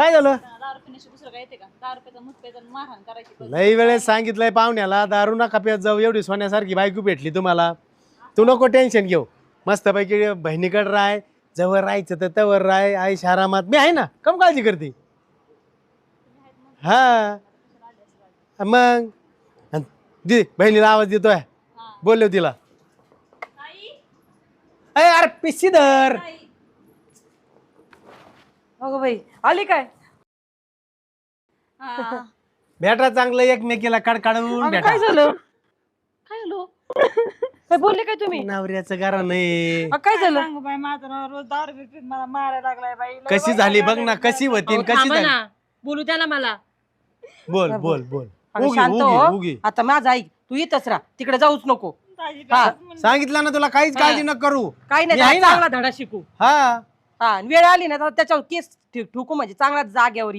काय झालं? दारू पिण्याशी दुसरं काय येते का? 10 रुपयाचा मूठ प्यायचा आणि मारहाण करायची. लई वेळेस सांगितलंय पाहुण्याला दारू नका पित जाऊ. एवढी सोन्यासारखी बायको भेटली तुम्हाला, तू नको टेन्शन घेऊ. मस्तपैकी बहिणीकडे राह, जवळ राहायचं तर तवर राय. आई शारामात मी आहे ना, कम काळजी करते. हा मग दे बहिणीला आवाज देतोय, बोललो तिला. अरे पिशी धर. अगं बाई आली काय? भेटा चांगलं एकमेकीला कडकाडून अगं, भेटा. काय झालं? काय लो काय बोलले काय तुम्ही? नवऱ्याचं घरा नाही. काय झालं? सांगू बाई, माझा नवरा रोज दारू पिऊन मला मारायला लागलाय बाई. लय कशी वाईट झाली बघ झालंय ना, बाई. कशी होती अहो, कशी थांबा झाली. ना. बोलू द्या ना मला. बोल बोल बोल. अगं, उगी शांत उगी हो. उगी. आता माझं ऐक, तू इथंच राहा, तिकडे जाऊच नको. दाजी हा. गप्पच म्हणून. सांगितलं ना तुला, काहीच काळजी न करू. काही मी आहे नाही, ना. चांगला धडा शिकू. हा हा आणि वेळ आली ना तर त्याच्यावर केस ठोकू, म्हणजे चांगला जाग्यावर येईल.